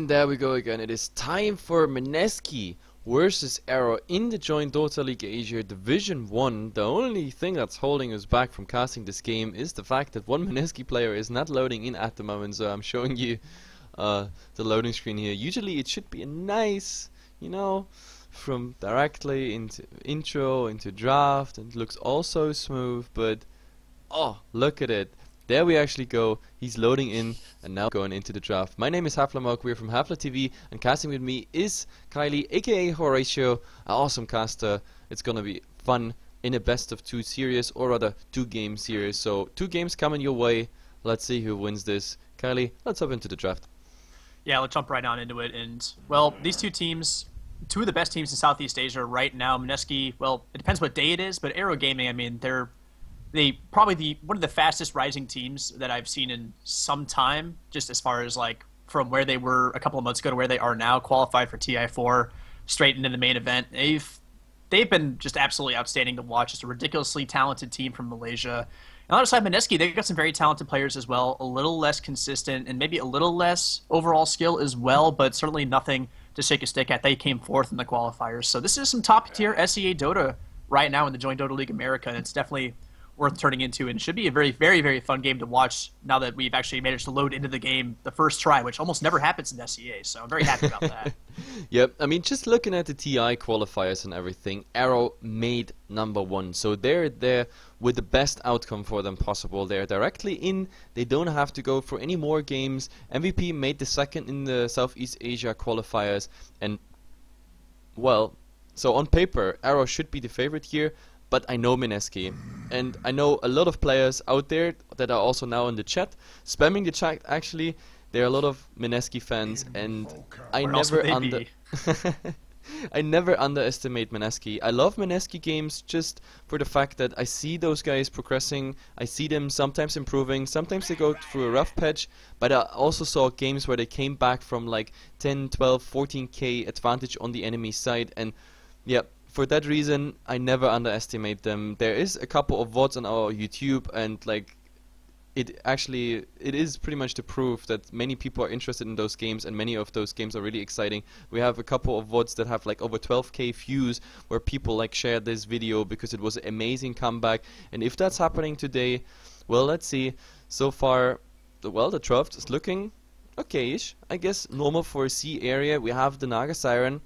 And there we go again. It is time for Mineski versus Arrow in the joinDOTA League Asia Division 1. The only thing that's holding us back from casting this game is the fact that one Mineski player is not loading in at the moment, so I'm showing you the loading screen here. Usually it should be a nice, you know, from directly into intro, into draft, and it looks all so smooth, but oh, look at it. There we actually go. He's loading in and now going into the draft. My name is HeflaTV. We're from HeflaTV, and casting with me is Kylie, aka Horatio, an awesome caster. It's gonna be fun in a best of 2 series, or rather 2-game series. So 2 games coming your way. Let's see who wins this. Kylie, let's hop into the draft. Yeah, let's jump right on into it. And well, these two teams, 2 of the best teams in Southeast Asia right now. Mineski, well, it depends what day it is, but Arrow Gaming, I mean, they're probably one of the fastest rising teams that I've seen in some time, just as far as like from where they were a couple of months ago to where they are now, qualified for TI4, straight into the main event. They've been just absolutely outstanding to watch. Just a ridiculously talented team from Malaysia. And on the other side, Mineski, they've got some very talented players as well, a little less consistent and maybe a little less overall skill as well, but certainly nothing to shake a stick at. They came fourth in the qualifiers. So this is some top tier SEA Dota right now in the joinDOTA League America, and it's definitely worth turning into, and should be a very, very, very fun game to watch now that we've actually managed to load into the game the first try, which almost never happens in SEA, so I'm very happy about that. Yep, I mean, just looking at the TI qualifiers and everything, Arrow made #1, so they're there with the best outcome for them possible. They're directly in, they don't have to go for any more games. MVP made the 2nd in the Southeast Asia qualifiers, and well, so on paper, Arrow should be the favorite here. But I know Mineski, and I know a lot of players out there that are also now in the chat, spamming the chat. Actually, there are a lot of Mineski fans, and I never underestimate Mineski. I love Mineski games just for the fact that I see those guys progressing. I see them sometimes improving, sometimes they go through a rough patch, but I also saw games where they came back from like 10, 12, 14k advantage on the enemy side, and yeah. For that reason, I never underestimate them. There is a couple of VODs on our YouTube, and like, it is pretty much the proof that many people are interested in those games, and many of those games are really exciting. We have a couple of VODs that have like over 12k views, where people like share this video because it was an amazing comeback. And if that's happening today, well, let's see. So far, the draft is looking okay-ish. I guess normal for a C area. We have the Naga Siren.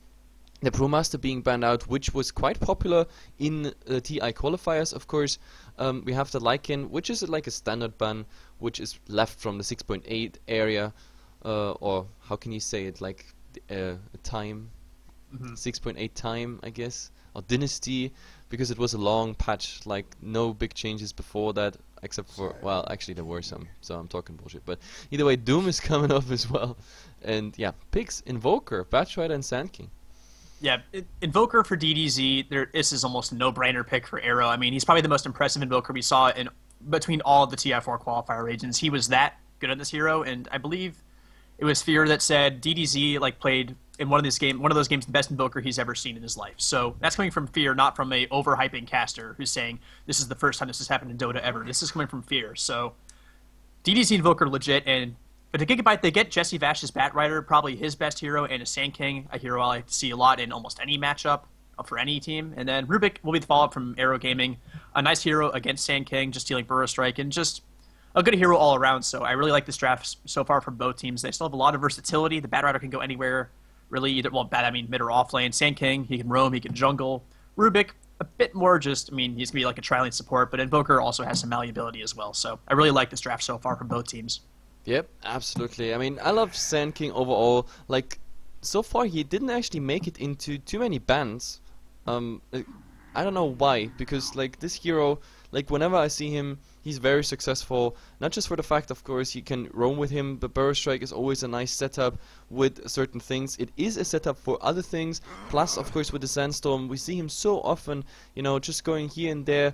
The Brewmaster being banned out, which was quite popular in TI qualifiers, of course. We have the Lycan, which is like a standard ban, which is left from the 6.8 area, or how can you say it, like a time, 6.8 time, I guess, or Dynasty, because it was a long patch, like no big changes before that, except for, well, actually there were some, so I'm talking bullshit, but either way, Doom is coming up as well. And yeah, picks, Invoker, Batchrider, and Sand King. Yeah, Invoker for DDZ, this is almost a no-brainer pick for Arrow. I mean, he's probably the most impressive Invoker we saw in between all of the TI4 qualifier regions. He was that good at this hero, and I believe it was Fear that said DDZ like played in one of those games the best Invoker he's ever seen in his life. So that's coming from Fear, not from a overhyping caster who's saying this is the first time this has happened in Dota ever. This is coming from Fear. So DDZ Invoker legit, and but to Gigabyte, they get Jesse Vash's Batrider, probably his best hero, and a Sand King, a hero I like to see a lot in almost any matchup for any team. And then Rubik will be the follow-up from Arrow Gaming, a nice hero against Sand King, just dealing Burrow Strike, and just a good hero all around. So I really like this draft so far from both teams. They still have a lot of versatility. The Batrider can go anywhere, really, either, well, I mean mid or off lane. Sand King, he can roam, he can jungle. Rubik, a bit more just, I mean, he's going to be like a tri-lane support, but Invoker also has some malleability as well. So I really like this draft so far from both teams. Yep, absolutely. I mean, I love Sand King overall. Like, so far he didn't actually make it into too many bans. I don't know why, because like this hero, like whenever I see him, he's very successful. Not just for the fact, of course, you can roam with him, but Burrow Strike is always a nice setup with certain things. It is a setup for other things. Plus, of course, with the Sandstorm, we see him so often, you know, just going here and there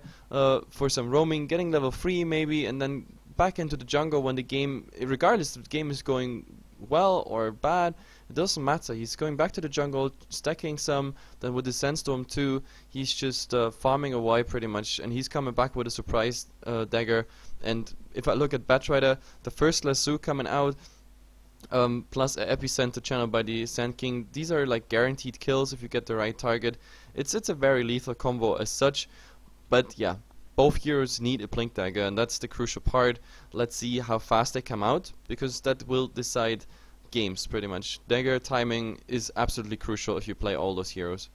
for some roaming, getting level 3 maybe, and then back into the jungle when the game, regardless if the game is going well or bad, it doesn't matter. He's going back to the jungle, stacking some, then with the Sandstorm too, he's just farming away pretty much, and he's coming back with a surprise dagger. And if I look at Batrider, the first lasso coming out, plus a epicenter channel by the Sand King. These are like guaranteed kills if you get the right target. It's a very lethal combo as such, but yeah, both heroes need a Blink Dagger, and that's the crucial part. Let's see how fast they come out, because that will decide games pretty much. Dagger timing is absolutely crucial if you play all those heroes.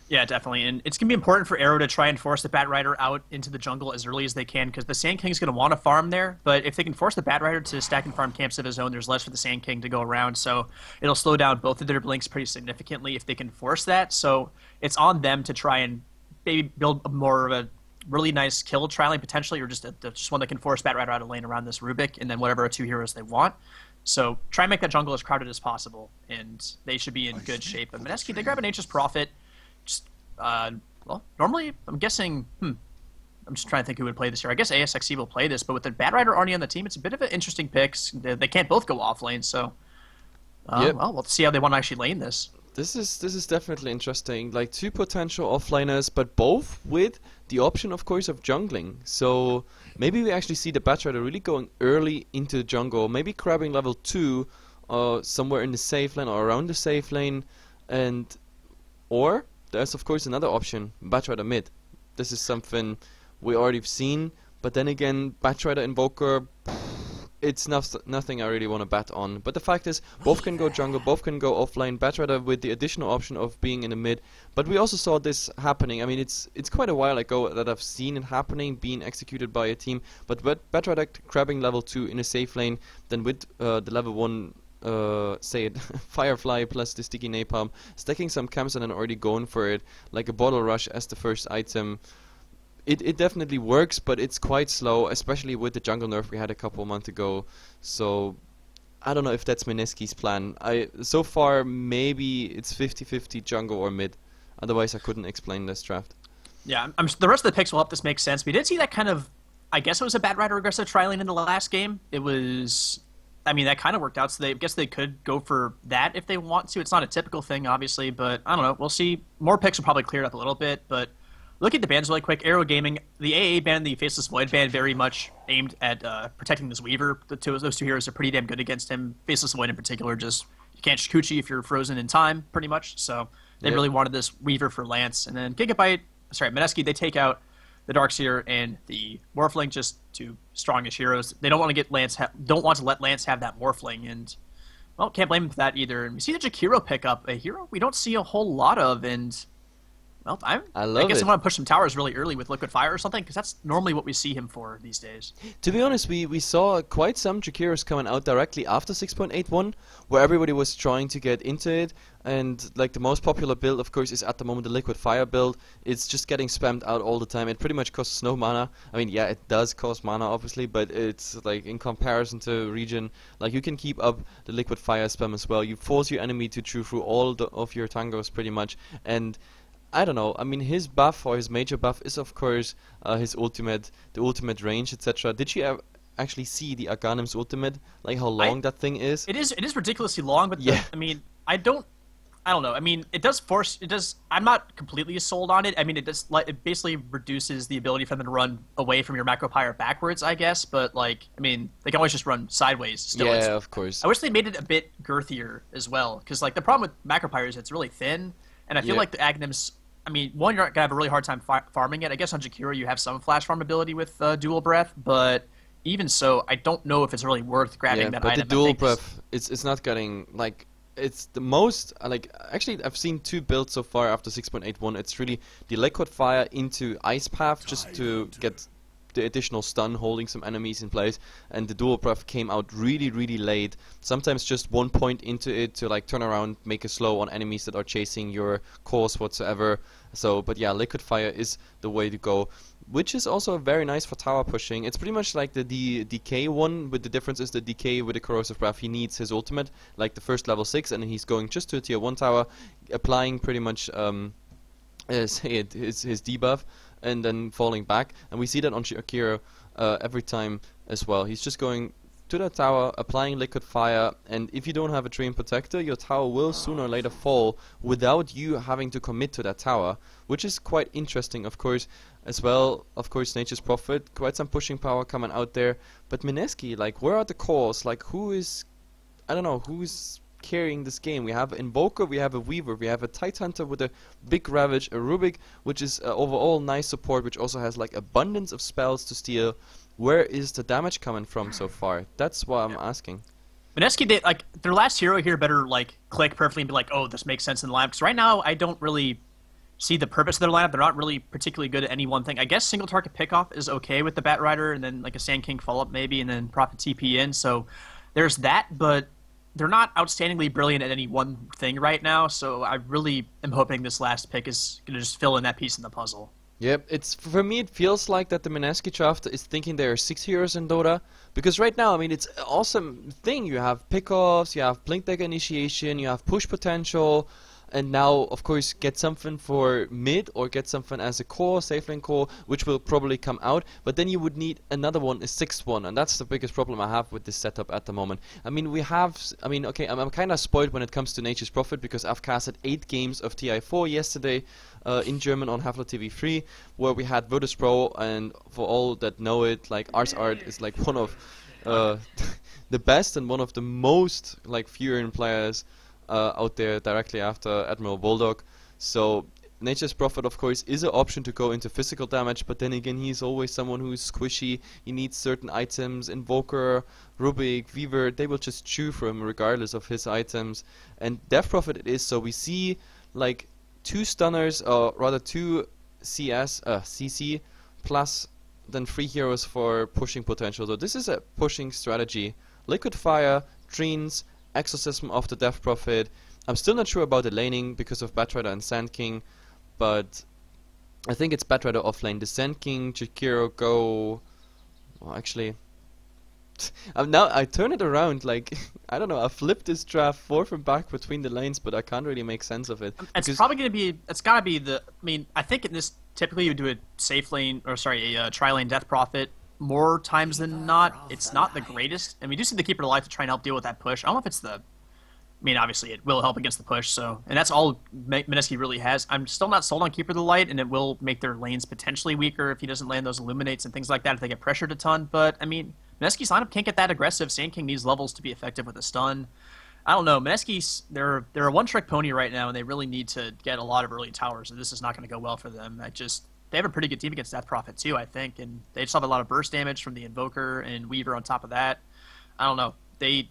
Yeah, definitely, and it's going to be important for Arrow to try and force the Bat Rider out into the jungle as early as they can, because the Sand King's going to want to farm there, but if they can force the Bat Rider to stack and farm camps of his own, there's less for the Sand King to go around, so it'll slow down both of their blinks pretty significantly if they can force that, so it's on them to try and maybe build more of a really nice kill trialing potentially, or just one that can force Bat Rider out of lane around this Rubik, and then whatever 2 heroes they want. So try and make that jungle as crowded as possible, and they should be in good shape. But Mineski, they grab an Nature's Prophet. Just, well, normally, I'm guessing, I'm just trying to think who would play this here. I guess ASXC will play this, but with the Bat Rider already on the team, it's a bit of an interesting pick. They can't both go off lane, so, Yep. well, we'll see how they want to actually lane this. This is definitely interesting. Like 2 potential offlaners, but both with the option, of course, of jungling. So maybe we actually see the Bat Rider really going early into the jungle, maybe grabbing level 2 somewhere in the safe lane or around the safe lane, or there's of course another option, Bat Rider mid. This is something we already seen, but then again, Bat Rider Invoker, it's nothing I really want to bet on. But the fact is, both can go jungle, both can go offlane. Bat Rider with the additional option of being in the mid. But we also saw this happening. I mean, it's quite a while ago that I've seen it happening, being executed by a team. But Bat Rider grabbing level 2 in a safe lane, then with the level 1, say it, Firefly plus the sticky napalm, stacking some camps and then already going for it, like a bottle rush as the first item. It definitely works, but it's quite slow, especially with the jungle nerf we had a couple months ago. So I don't know if that's Mineski's plan. So far maybe it's 50-50 jungle or mid. Otherwise I couldn't explain this draft. Yeah, the rest of the picks will help this make sense. We did see that kind of, I guess it was a Bat Rider aggressive trialing in the last game. It was, I mean, that kind of worked out, so I guess they could go for that if they want to. It's not a typical thing, obviously, but I don't know. We'll see. More picks will probably clear it up a little bit, but look at the bans really quick. Arrow Gaming, the AA ban and the Faceless Void ban very much aimed at protecting this Weaver. Those 2 heroes are pretty damn good against him. Faceless Void in particular, just you can't Shikuchi if you're frozen in time, pretty much. So they really wanted this Weaver for Lance. And then Mineski, they take out the Darkseer and the Morphling, just 2 strongest heroes. They don't want to get don't want to let Lance have that Morphling, and well, can't blame him for that either. And we see the Jakiro pick up, a hero we don't see a whole lot of, and well, I guess I want to push some towers really early with Liquid Fire or something, because that's normally what we see him for these days. To be honest, we saw quite some Jakiros coming out directly after 6.81, where everybody was trying to get into it, and like the most popular build, of course, is at the moment the Liquid Fire build. It's just getting spammed out all the time. It pretty much costs no mana. I mean, yeah, it does cost mana, obviously, but it's like in comparison to Regen, like you can keep up the Liquid Fire spam as well. You force your enemy to chew through all of your tangos pretty much, and I don't know. I mean, his buff or his major buff is of course his ultimate, the ultimate range, etc. Did you actually see the Aghanim's ultimate? Like how long that thing is? It is ridiculously long, but yeah. I mean, I don't know. I mean, it does. I'm not completely sold on it. I mean, it basically reduces the ability for them to run away from your macro pyre backwards, I guess. But like, I mean, they can always just run sideways. Still, yeah, of course. I wish they made it a bit girthier as well, because like the problem with macro pyre is it's really thin, and I feel like the Aghanims, I mean, one, you're going to have a really hard time farming it. I guess on Jakiro you have some flash farm ability with dual breath, but even so, I don't know if it's really worth grabbing that item. But the dual breath, it's not getting, like, it's the most, like, actually I've seen 2 builds so far after 6.81. It's really the Liquid Fire into Ice Path just to get the additional stun holding some enemies in place, and the dual breath came out really late, sometimes just 1 point into it to like turn around, make a slow on enemies that are chasing your course whatsoever. So but yeah, Liquid Fire is the way to go, which is also very nice for tower pushing. It's pretty much like the DK one, with the difference is the DK with the corrosive breath, he needs his ultimate like the first level 6, and he's going just to a tier 1 tower, applying pretty much his debuff, and then falling back, and we see that on Akira every time as well. He's just going to the tower, applying Liquid Fire, and if you don't have a Treant Protector, your tower will sooner or later fall without you having to commit to that tower, which is quite interesting, of course, as well. Of course, Nature's Prophet, quite some pushing power coming out there, but Mineski, like, where are the cores? Like, who is I don't know who's carrying this game. We have Invoker, we have a Weaver, we have a Tidehunter with a big Ravage, a Rubik, which is overall nice support, which also has like abundance of spells to steal. Where is the damage coming from so far? That's what I'm asking. Mineski, they, like, their last hero here better like click perfectly and be like, oh, this makes sense in the lineup. Because right now, I don't really see the purpose of their lineup. They're not really particularly good at any one thing. I guess single target pickoff is okay with the Bat Rider, and then like a Sand King follow up maybe, and then Prophet TP in. So there's that, but they're not outstandingly brilliant at any one thing right now. So I really am hoping this last pick is going to just fill in that piece in the puzzle. Yep, it's for me. It feels like that the Mineski draft is thinking there are 6 heroes in Dota, because right now, I mean, it's an awesome thing. You have pickoffs, you have Blink Dagger Initiation, you have push potential, and now, of course, get something for mid or get something as a core, safe lane core, which will probably come out. But then you would need another one, a sixth one, and that's the biggest problem I have with this setup at the moment. I mean, okay, I'm kind of spoiled when it comes to Nature's Prophet, because I've casted 8 games of TI4 yesterday in German on HeflaTV 3, where we had Virtus Pro, and for all that know it, like Ars Art is like one of the best and one of the most like Furion players out there directly after Admiral Bulldog. So Nature's Prophet, of course, is an option to go into physical damage, but then again, he's always someone who's squishy. He needs certain items. Invoker, Rubik, Weaver, they will just chew for him regardless of his items. And Death Prophet it is, so we see like 2 stunners, or rather 2 CC, plus then 3 heroes for pushing potential. So this is a pushing strategy. Liquid Fire, Dreams, Exorcism of the Death Prophet. I'm still not sure about the laning because of Batrider and Sand King, but I think it's Batrider offlane. The Sand King, Jakiro go... Well, actually... now I turn it around, like, I don't know, I flipped this draft forth and back between the lanes, but I can't really make sense of it. It's probably going to be, it's got to be the, I mean, I think in this, typically you do a safe lane, or sorry, a tri-lane Death Prophet more times than not. It's not the greatest, and we do see the Keeper to Life to try and help deal with that push. I don't know if it's the, I mean, obviously it will help against the push, so, and that's all Mineski really has. I'm still not sold on Keeper of the Light, and it will make their lanes potentially weaker if he doesn't land those Illuminates and things like that if they get pressured a ton, but, I mean, Mineski's lineup can't get that aggressive. Sand King needs levels to be effective with a stun. I don't know. Mineski's, they're a one-trick pony right now, and they really need to get a lot of early towers, and this is not going to go well for them. They have a pretty good team against Death Prophet too, I think, and they just have a lot of burst damage from the Invoker and Weaver on top of that. I don't know. They'll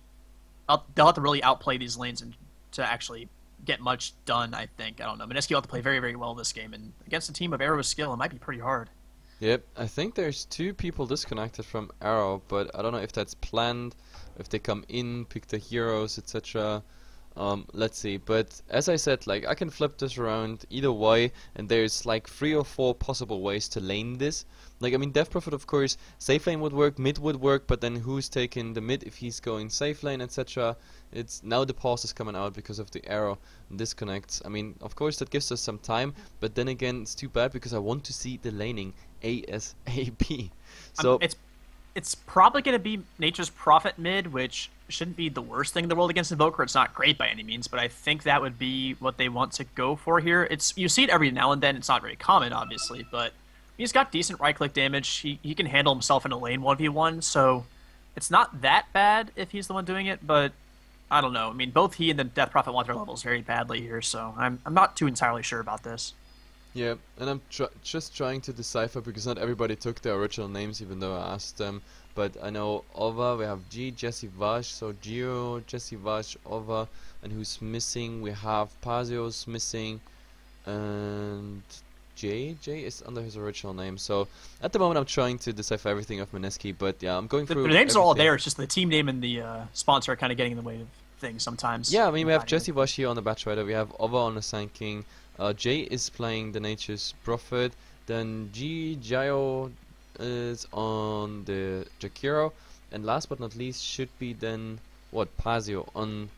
have to really outplay these lanes and to actually get much done, I think. I don't know. Mineski will have to play very, very well this game, and against a team of Arrow's skill, it might be pretty hard. Yep, I think there's 2 people disconnected from Arrow, but I don't know if that's planned, if they come in, pick the heroes, etc. Let's see. But as I said, like, I can flip this around either way, and there's like 3 or 4 possible ways to lane this. Like, I mean, Death Prophet, of course, safe lane would work, mid would work, but then who's taking the mid if he's going safe lane, etc. It's now the pause is coming out because of the arrow disconnects. I mean, of course, that gives us some time, but then again, it's too bad because I want to see the laning ASAP. So it's probably going to be Nature's Prophet mid, which shouldn't be the worst thing in the world against Invoker. It's not great by any means, but I think that would be what they want to go for here. You see it every now and then. It's not very common, obviously, but he's got decent right-click damage. He can handle himself in a lane 1v1, so it's not that bad if he's the one doing it, but I don't know. I mean, both he and the Death Prophet want their levels very badly here, so I'm not too entirely sure about this. Yeah, and I'm just trying to decipher, because not everybody took their original names, even though I asked them. But I know Ova, we have G, Jesse Vash, so Gio, Jesse Vash, Ova, and who's missing? We have Pazio's missing, and Jay is under his original name. So at the moment I'm trying to decipher everything of Mineski, but yeah, I'm going through. The names are all there. It's just the team name and the sponsor are kind of getting in the way of things sometimes. Yeah, I mean, we have Jesse Vash here on the Batrider, we have Ova on the Sand King. Jay is playing the Nature's Prophet, then Jayo is on the Jakiro, and last but not least should be then, Pazio on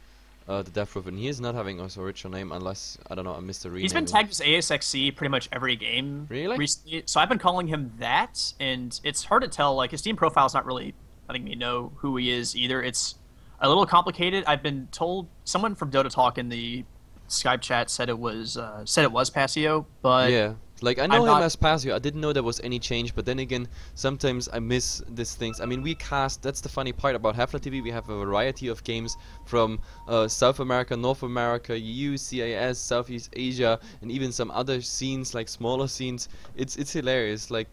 the Death Prophet. And he is not having his original name unless, I don't know, I missed the rename. He's been tagged as ASXC pretty much every game recently, so I've been calling him that, and it's hard to tell, like, his team profile is not really letting me know who he is either. It's a little complicated. I've been told, someone from Dota Talk in the Skype chat said it was Pasio, but yeah, Like, I know him as Pasio, I didn't know there was any change, but then again, sometimes I miss these things. I mean, we cast, that's the funny part about HeflaTV, we have a variety of games from South America, North America, EU, CIS, Southeast Asia, and even some other scenes, like smaller scenes. It's hilarious. Like,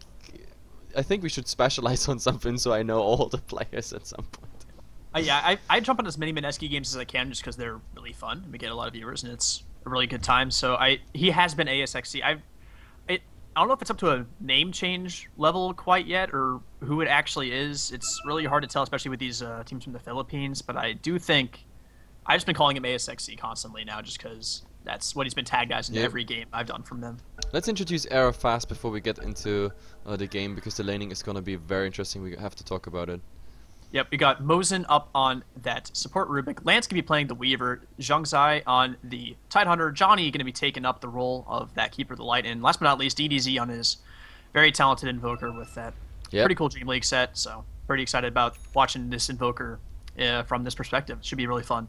I think we should specialize on something so I know all the players at some point. Yeah, I jump on as many Mineski games as I can just because they're really fun. We get a lot of viewers, and it's a really good time. So he has been ASXC. I don't know if it's up to a name change level quite yet, or who it actually is. It's really hard to tell, especially with these teams from the Philippines. But I do think I've just been calling him ASXC constantly now, just because that's what he's been tagged as in every game I've done from them. Let's introduce Era fast before we get into the game, because the laning is going to be very interesting. We have to talk about it. Yep, we got Mosin up on that support Rubik. Lance going to be playing the Weaver. Zhangzai on the Tidehunter. Johnny going to be taking up the role of that Keeper of the Light. And last but not least, DDZ on his very talented Invoker with that pretty cool Dream League set. So pretty excited about watching this Invoker from this perspective. It should be really fun.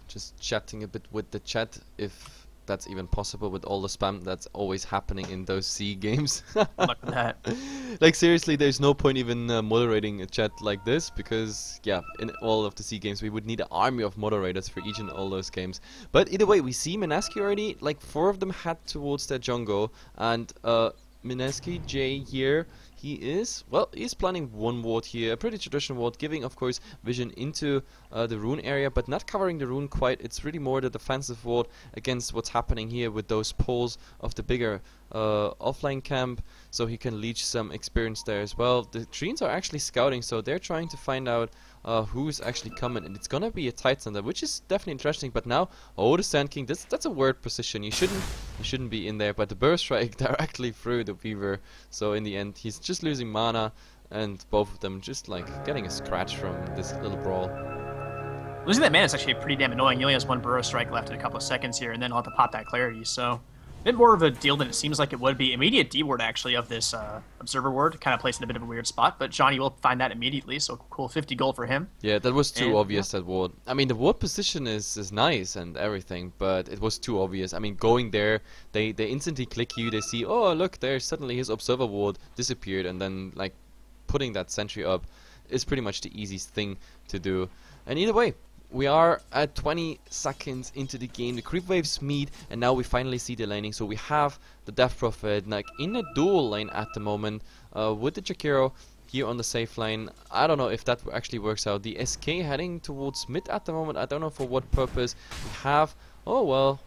Just chatting a bit with the chat, if that's even possible with all the spam that's always happening in those C games. Good luck with that. Like, seriously, there's no point even moderating a chat like this, because yeah, in all of the C games we would need an army of moderators for each and all those games. But either way, we see Mineski already, like 4 of them head towards their jungle, and Mineski J here, he's planning one ward here, a pretty traditional ward, giving of course vision into the rune area, but not covering the rune quite. It's really more the defensive ward against what's happening here with those poles of the bigger offline camp, so he can leech some experience there as well. The Treants are actually scouting, so they're trying to find out who's actually coming, and it's gonna be a Titan, which is definitely interesting. But now, the Sand King, that's a weird position. You shouldn't be in there, but the burst strike directly through the Weaver. So in the end, he's just losing mana, and both of them just like getting a scratch from this little brawl. Losing that mana is actually pretty damn annoying. He only has one Burrow Strike left in a couple of seconds here, and then he'll have to pop that Clarity. So a bit more of a deal than it seems like it would be. Immediate D ward actually of this Observer ward, kind of placed in a bit of a weird spot, but Johnny will find that immediately, so cool 50 gold for him. Yeah, that was too obvious, that ward. I mean, the ward position is nice and everything, but it was too obvious. I mean, going there, they instantly click you, they see, oh look, there's suddenly his Observer ward disappeared, and then like putting that sentry up is pretty much the easiest thing to do. And either way, we are at 20 seconds into the game. The creep waves meet, and now we finally see the laning. So we have the Death Prophet like in a dual lane at the moment with the Jakiro here on the safe lane. I don't know if that actually works out. The SK heading towards mid at the moment. I don't know for what purpose. We have,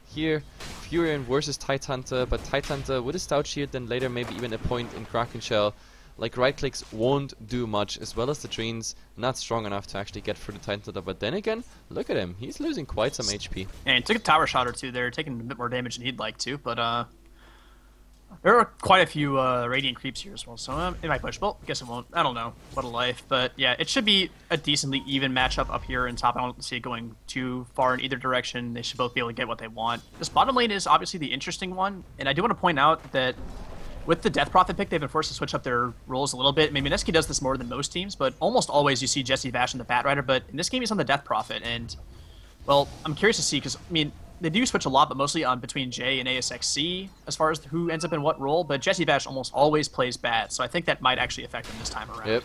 here Furion versus Tidehunter, but Tidehunter with a Stout Shield, then later maybe even a point in Kraken Shell. Like, right clicks won't do much, as well as the Treants not strong enough to actually get through the Tidehunter. But then again, look at him, he's losing quite some HP. And he took a tower shot or two there, taking a bit more damage than he'd like to, but there are quite a few Radiant creeps here as well, so it might push. Well, I guess it won't. I don't know. What a life. But yeah, it should be a decently even matchup up here in top. I don't see it going too far in either direction. They should both be able to get what they want. This bottom lane is obviously the interesting one, and I do want to point out that with the Death Prophet pick, they've been forced to switch up their roles a little bit. I mean, Mineski does this more than most teams, but almost always you see Jesse Vash and the Bat Rider, but in this game he's on the Death Prophet, and, well, I'm curious to see, because, I mean, they do switch a lot, but mostly on between J and ASXC as far as who ends up in what role, but Jesse Vash almost always plays Bat, so I think that might actually affect him this time around. Yep.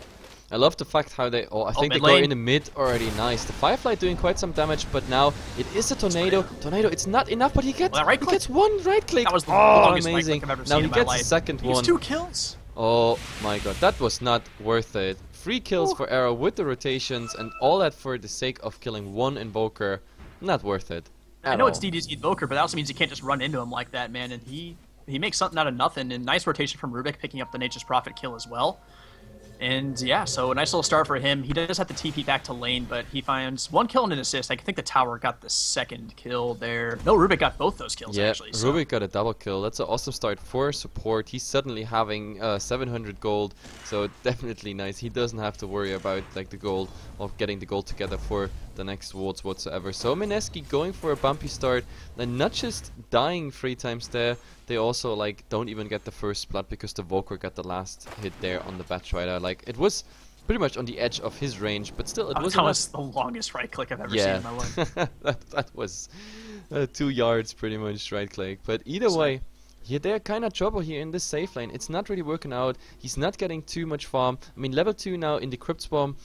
I love the fact how they... I think they go in the mid already. Nice. The Firefly doing quite some damage, but now it is a Tornado. Tornado, it's not enough, but he gets, he gets one right click. That was the longest amazing. Right click I've ever now seen he in gets my life. the second one. He gets 2 kills. Oh my god, that was not worth it. 3 kills for Arrow with the rotations, and all that for the sake of killing 1 Invoker. Not worth it. I know it's DD's Invoker, but that also means you can't just run into him like that, man. And he makes something out of nothing. And nice rotation from Rubik, picking up the Nature's Prophet kill as well. And yeah, so a nice little start for him. He does have to TP back to lane, but he finds 1 kill and an assist. I think the tower got the 2nd kill there. No, Rubik got both those kills, actually. So. Rubik got a double kill. That's an awesome start for support. He's suddenly having 700 gold, so definitely nice. He doesn't have to worry about like the gold or getting the gold together for the next wards whatsoever. So Mineski going for a bumpy start, and not just dying 3 times there. They also like don't even get the first blood because the Volker got the last hit there on the Bat Rider. Like, it was pretty much on the edge of his range, but still it was that was the longest right click I've ever seen in my life. that was 2 yards pretty much right click. But either way, Yeah, they're kind of trouble here in this safe lane. It's not really working out. He's not getting too much farm. I mean, level 2 now in the Crypt Swarm,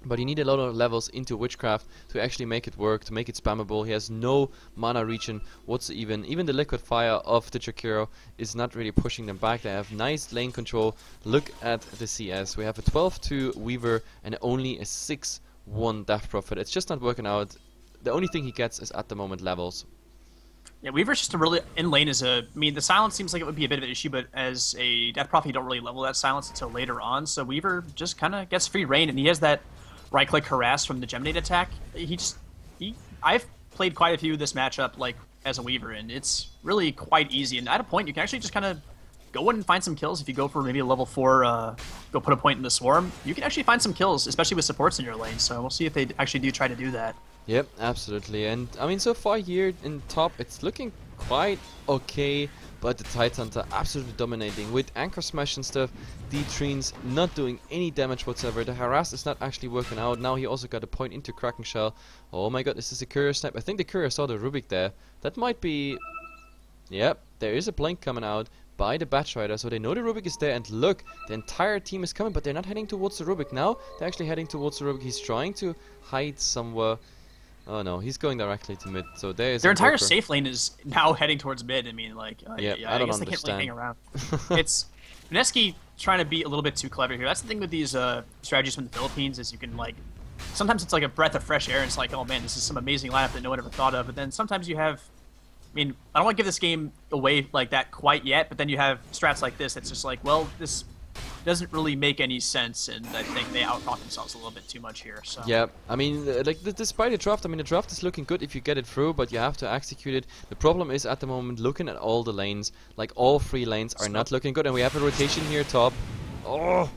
but you need a lot of levels into Witchcraft to actually make it work, to make it spammable. He has no mana regen whatsoever. Even the Liquid Fire of the Jakiro is not really pushing them back. They have nice lane control. Look at the CS. We have a 12-2 Weaver and only a 6-1 Death Prophet. It's just not working out. The only thing he gets is at the moment levels. Yeah, Weaver's just a really in lane is a. I mean, the silence seems like it would be a bit of an issue, but as a Death Prophet, you don't really level that silence until later on. So Weaver just kind of gets free reign, and he has that right-click harass from the Geminate attack. I've played quite a few of this matchup like as a Weaver, and it's really quite easy. And at a point, you can actually just kind of go in and find some kills. If you go for maybe a level 4, go put a point in the Swarm, you can actually find some kills, especially with supports in your lane. So we'll see if they actually do try to do that. Yep, absolutely. And I mean, so far here in top, it's looking quite okay, but the Tidehunter absolutely dominating with Anchor Smash and stuff. D-Treens not doing any damage whatsoever. The harass is not actually working out. Now he also got a point into Kraken Shell. Oh my god, this is a courier snipe. I think the courier saw the Rubik there. That might be... Yep, there is a blink coming out by the Batch Rider, so they know the Rubik is there, and look, the entire team is coming, but they're not heading towards the Rubik. Now they're actually heading towards the Rubik. He's trying to hide somewhere. Oh no, he's going directly to mid. So there is their entire safe lane is now heading towards mid. I mean, like, yeah, I don't guess they can't really hang around. It's Mineski trying to be a little bit too clever here. That's the thing with these strategies from the Philippines is you can like sometimes it's like a breath of fresh air. And it's like, oh man, this is some amazing lineup that no one ever thought of. But then sometimes you have, I mean, I don't want to give this game away like that quite yet. But then you have strats like this. That's just like, well, this doesn't really make any sense, and I think they outthought themselves a little bit too much here. So. Yeah, I mean, despite the draft, I mean, the draft is looking good if you get it through, but you have to execute it. The problem is, at the moment, looking at all the lanes, like, all 3 lanes are not looking good, and we have a rotation here top. Oh!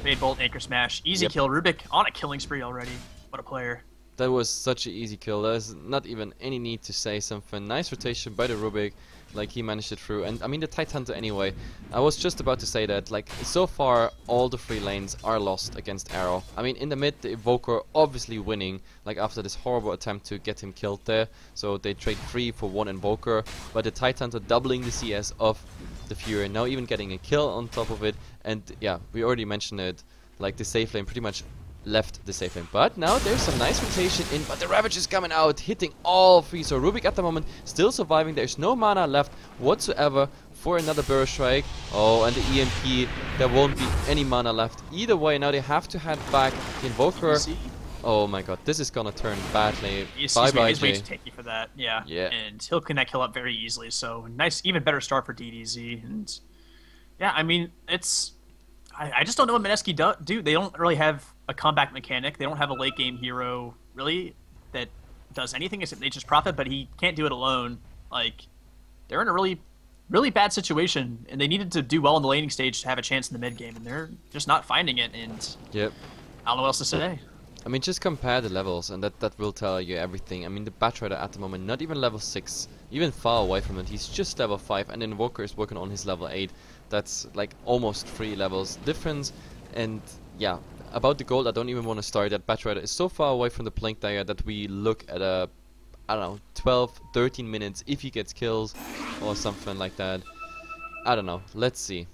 Fade Bolt, Anchor Smash, easy kill. Rubik on a killing spree already. What a player. That was such an easy kill. There's not even any need to say something. Nice rotation by the Rubik. Like, he managed it through. And I mean, the Tidehunter anyway. I was just about to say that, like, so far all the 3 lanes are lost against Arrow. I mean, in the mid, the Evoker obviously winning, like, after this horrible attempt to get him killed there. So they trade 3 for 1 Invoker. But the Tidehunter doubling the CS of the Fury, now even getting a kill on top of it. And yeah, we already mentioned it, like, the safe lane pretty much left the safe lane. But now there's some nice rotation in, but the Ravage is coming out, hitting all 3. So Rubik at the moment still surviving. There's no mana left whatsoever for another Burrow Strike. Oh, and the EMP, there won't be any mana left either way. Now they have to head back. The Invoker, oh my god, this is gonna turn badly. Bye-bye, He's way too tanky for that, yeah. And he'll connect kill up very easily, so nice, even better start for DDZ. And yeah, I mean, it's... I just don't know what Mineski do. They don't really have a comeback mechanic. They don't have a late game hero, really, that does anything except Nature's Prophet, but he can't do it alone. Like, they're in a really, really bad situation, and they needed to do well in the laning stage to have a chance in the mid game, and they're just not finding it, and yep. I don't know what else to say. I mean, just compare the levels, and that will tell you everything. I mean, the Bat Rider at the moment, not even level 6, even far away from it. He's just level 5, and Invoker is working on his level 8. That's like almost 3 levels difference. And yeah, about the gold, I don't even want to start. That Bat Rider is so far away from the Blink Dagger that we look at a, I don't know, 12, 13 minutes if he gets kills or something like that. I don't know. Let's see.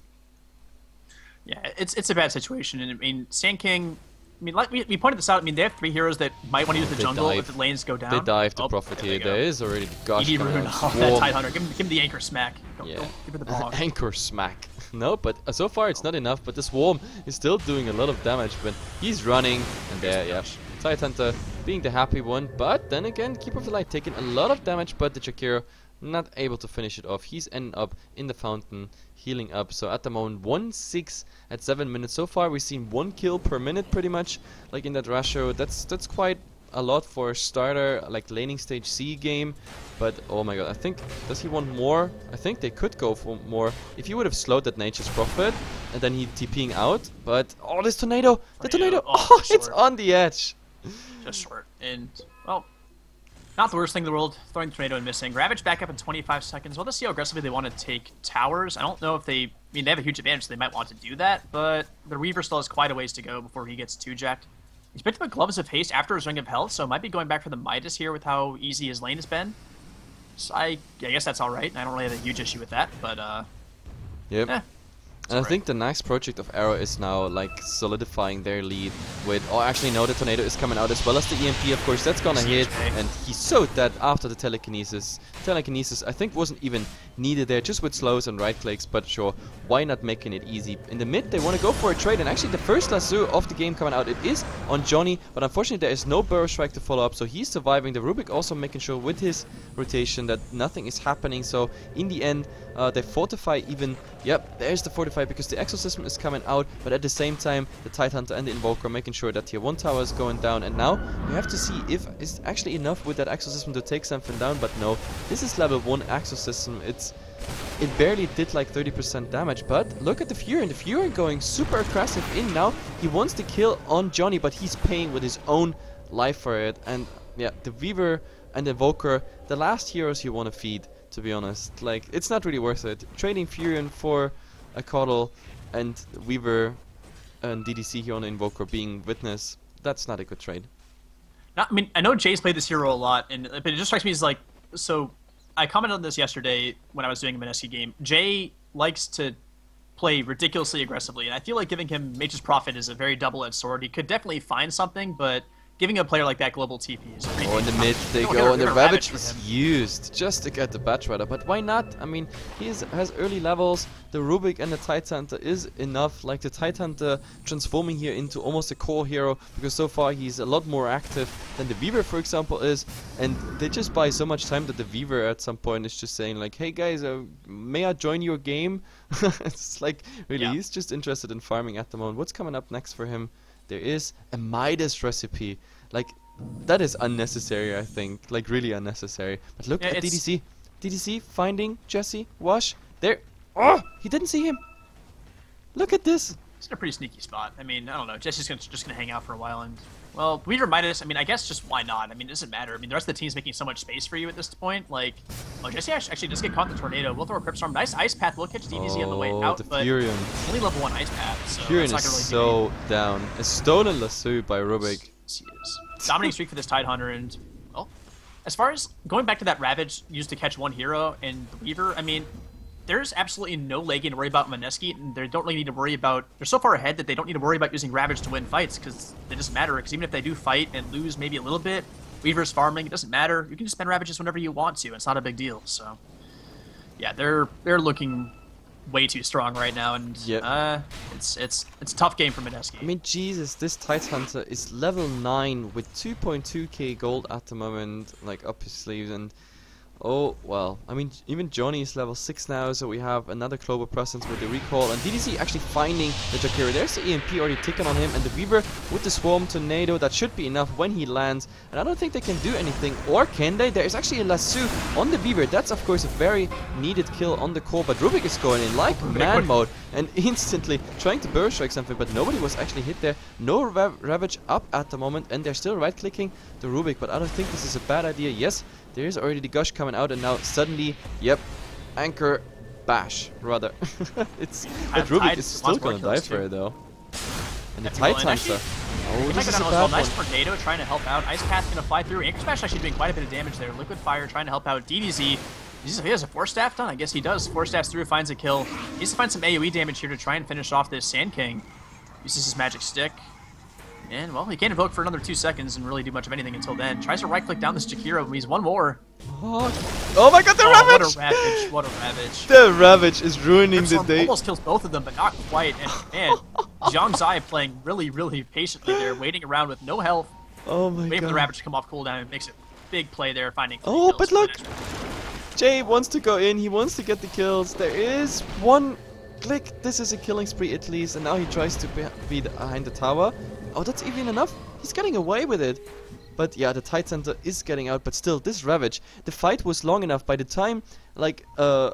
Yeah, it's a bad situation, and I mean, Sand King. I mean, like we pointed this out. I mean, they have 3 heroes that might want to use the jungle if the lanes go down. They dive the Prophet here. There is already the Gush coming out. That Tidehunter. Give him the Anchor Smack. Don't give it the ball. Anchor Smack. No, but so far it's not enough. But the Swarm is still doing a lot of damage. But he's running, and there, yeah, Tidehunter being the happy one. But then again, Keeper of the Light taking a lot of damage, but the Jakiro not able to finish it off. He's ending up in the fountain, healing up. So at the moment, 1-6 at 7 minutes. So far, we've seen 1 kill per minute, pretty much, like in that ratio. That's quite a lot for a starter, like laning stage C game. But oh my god, I think, does he want more? I think they could go for more. If he would have slowed that Nature's Prophet, and then he TPing out. But oh, this tornado, the tornado, oh, it's on the edge. Just short, and well. Not the worst thing in the world, throwing the tornado and missing. Ravage back up in 25 seconds. We'll just see how aggressively they want to take towers. I don't know if they... I mean, they have a huge advantage, so they might want to do that, but the Weaver still has quite a ways to go before he gets 2-jacked. He's picked up a Gloves of Haste after his Ring of Health, so might be going back for the Midas here with how easy his lane has been. So I guess that's all right. I don't really have a huge issue with that, but Yep. eh, And I think the next project of Arrow is now like solidifying their lead with, oh actually no, the tornado is coming out as well as the EMP, of course, that's gonna hit, and he's so dead after the telekinesis. Telekinesis I think wasn't even needed there, just with slows and right clicks, but sure, why not making it easy? In the mid they want to go for a trade, and actually the first lasso of the game coming out, it is on Johnny, but unfortunately there is no Burrow Strike to follow up, so he's surviving. The Rubik also making sure with his rotation that nothing is happening, so in the end they fortify even, yep, there's the fortify because the exosystem is coming out, but at the same time the Tidehunter and the Invoker making sure that tier 1 tower is going down, and now we have to see if it's actually enough with that exosystem to take something down, but no, this is level 1 exosystem, it barely did like 30% damage, but look at the Fury going super aggressive in now. He wants the kill on Johnny, but he's paying with his own life for it, and yeah, the Weaver and the Invoker, the last heroes you want to feed, to be honest. Like, it's not really worth it. Trading Furion for a Coddle and Weaver and DDC here on the Invoker being Witness, that's not a good trade. I mean, I know Jay's played this hero a lot, but it just strikes me as like, so I commented on this yesterday when I was doing a Mineski game. Jay likes to play ridiculously aggressively, and I feel like giving him Mage's Prophet is a very double-edged sword. He could definitely find something, but giving a player like that global TP is pretty in the mid they go, and the Ravage is used just to get the Batch Rider, but why not? I mean, he has early levels, the Rubik and the Tidehunter is enough, like the Tidehunter transforming here into almost a core hero, because so far he's a lot more active than the Weaver, for example, is, and they just buy so much time that the Weaver at some point is just saying like, hey guys, may I join your game? It's like, really, he's just interested in farming at the moment. What's coming up next for him? There is a Midas recipe. Like, that is unnecessary, I think. Like, really unnecessary. But look at DDC. DDC finding Jesse. Wash. There. Oh! He didn't see him. Look at this. It's in a pretty sneaky spot. I mean, I don't know. Jesse's just gonna hang out for a while, and well, Weaver Midas. I mean, I guess just why not? I mean, it doesn't matter. I mean, the rest of the team's making so much space for you at this point. Like, oh, Jesse actually just get caught in the tornado. We'll throw a Crypt Storm. Nice Ice Path. We'll catch DDZ on the way out, but Furion. Only level 1 Ice Path. So Furion that's not is gonna so down. A stolen lasso by Rubik. Yes, he is. Dominating streak for this Tidehunter, and well, as far as going back to that Ravage used to catch one hero and the Weaver, I mean, there's absolutely no lagging to worry about Mineski, and they don't really need to worry about. They're so far ahead that they don't need to worry about using Ravage to win fights, because it doesn't matter. Because even if they do fight and lose maybe a little bit, Weaver's farming, it doesn't matter. You can just spend Ravages whenever you want to. It's not a big deal. So, yeah, they're looking way too strong right now, and it's a tough game for Mineski. I mean, Jesus, this Tidehunter is level 9 with 2.2k gold at the moment, like up his sleeves, and oh, well, I mean, even Johnny is level 6 now, so we have another global presence with the recall, and DDC actually finding the Jakiro. There's the EMP already ticking on him, and the Weaver with the Swarm Tornado, that should be enough when he lands, and I don't think they can do anything, or can they? There is actually a lasso on the Weaver. That's, of course, a very needed kill on the core, but Rubik is going in like man mode, and instantly trying to burst strike something, but nobody was actually hit there. No Ravage up at the moment, and they're still right-clicking the Rubik, but I don't think this is a bad idea. Yes, there is already the Gush coming out, and now suddenly, yep, Anchor Bash, rather. But Rubik is still gonna die for it, though. And the Tidehunter. Oh, this is a bad one. Nice Tornado trying to help out. Ice Path gonna fly through. Anchor Smash actually doing quite a bit of damage there. Liquid Fire trying to help out. DDZ. He has a 4-staff done? I guess he does. 4 staffs through, finds a kill. He needs to find some AoE damage here to try and finish off this Sand King. Uses his Magic Stick. And, well, he can't invoke for another 2 seconds and really do much of anything until then. Tries to right-click down this Jakiro. He's one more. Oh my god, the Ravage! What a Ravage. What a Ravage. The Ravage is ruining the day. Almost kills both of them, but not quite. And, man, Zhang Zai playing really, really patiently there, waiting around with no health. Oh my god. Waiting for the Ravage to come off cooldown and makes a big play there, finding 3 kills. Oh, but look! Jay wants to go in. He wants to get the kills. There is one click. This is a killing spree at least. And now he tries to be behind the tower. Oh, that's even enough. He's getting away with it. But yeah, the Tidehunter is getting out. But still, this Ravage, the fight was long enough. By the time, like, by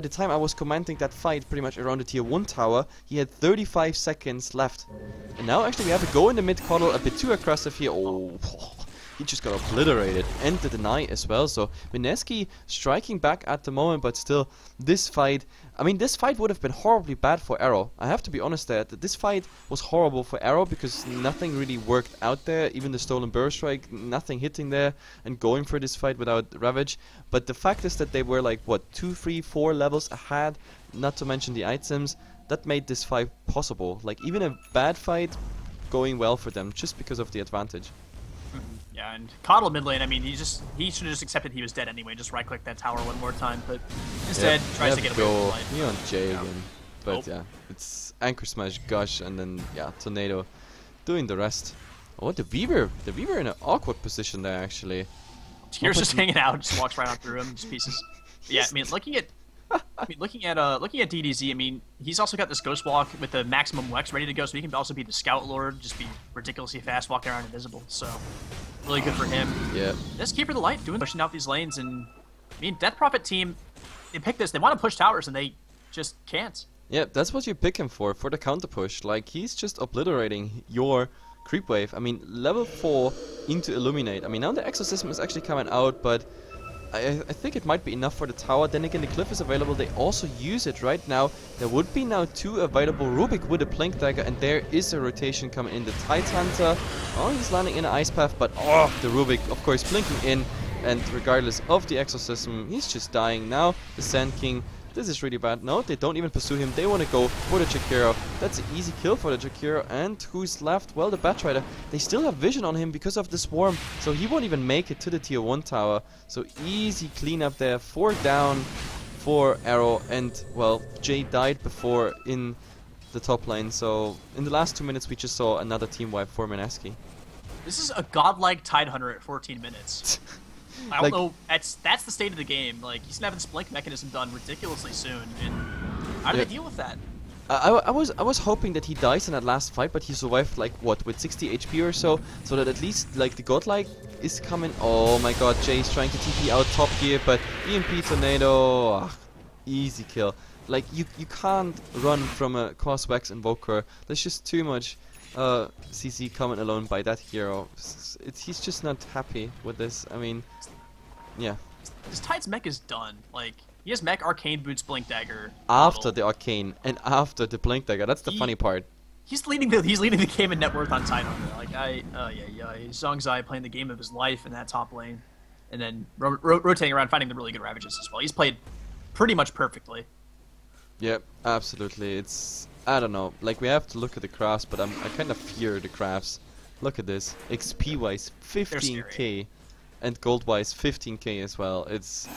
the time I was commenting that fight pretty much around the tier 1 tower, he had 35 seconds left. And now actually we have a go in the mid Coddle, a bit too aggressive here. Oh, he just got obliterated, and the deny as well. So Mineski striking back at the moment, but still, this fight, I mean, this fight would have been horribly bad for Arrow. I have to be honest there, that this fight was horrible for Arrow because nothing really worked out there. Even the stolen burst strike, nothing hitting there and going for this fight without Ravage. But the fact is that they were like, what, 2, 3, 4 levels ahead, not to mention the items. That made this fight possible. Like, even a bad fight going well for them just because of the advantage. Yeah, and Coddle mid lane, I mean, he should have just accepted he was dead anyway, just right-click that tower one more time, but instead tries to get away with life. He on J again. But yeah, it's Anchor Smash, Gush, and then, yeah, Tornado doing the rest. Oh, the Weaver in an awkward position there, actually. Here's just hanging out, just walks right on through him, just pieces. But yeah, I mean, looking at DDZ, I mean, he's also got this Ghost Walk with the maximum Wex ready to go, so he can also be the Scout Lord, just be ridiculously fast, walking around invisible. So, really good for him. Yeah. This Keeper of the Light pushing out these lanes, and I mean, Death Prophet team, they pick this. They want to push towers, and they just can't. Yeah, that's what you pick him for the counter push. Like, he's just obliterating your creep wave. I mean, level 4 into Illuminate. I mean, now the Exorcism is actually coming out, but I think it might be enough for the tower. Then again, the Cliff is available. They also use it right now. There would be now 2 available. Rubik with a Blink Dagger, and there is a rotation coming in. The Tide Hunter, oh, he's landing in an Ice Path, but oh, the Rubik, of course, blinking in. And regardless of the Exorcism, he's just dying now. The Sand King, this is really bad. No, they don't even pursue him. They want to go for the Jakiro. That's an easy kill for the Jakiro. And who's left? Well, the Batrider. They still have vision on him because of the Swarm, so he won't even make it to the tier 1 tower. So easy cleanup there. 4 down for Arrow. And, well, Jay died before in the top lane. So in the last 2 minutes, we just saw another team wipe for Mineski. This is a godlike Tide Hunter at 14 minutes. I don't know. That's the state of the game. Like, he's gonna have this blink mechanism done ridiculously soon, and how do they deal with that? I was hoping that he dies in that last fight, but he survived like what, with 60 HP or so that at least like the godlike is coming. Oh my God, Jay's trying to TP out top gear, but EMP Tornado, easy kill. Like you can't run from a Cross Wax Invoker. There's just too much CC coming alone by that hero. He's just not happy with this. I mean, yeah. This Tide's mech is done. Like, he has mech, Arcane Boots, Blink Dagger. After the Arcane and after the Blink Dagger. That's the funny part. He's leading the game in net worth on Tide Hunter. Like, Zhongzai playing the game of his life in that top lane, and then rotating around, finding the really good Ravages as well. He's played pretty much perfectly. Yep, absolutely. It's, I don't know, like we have to look at the crafts, but I kind of fear the crafts. Look at this, XP wise 15k and gold wise 15k as well. It's,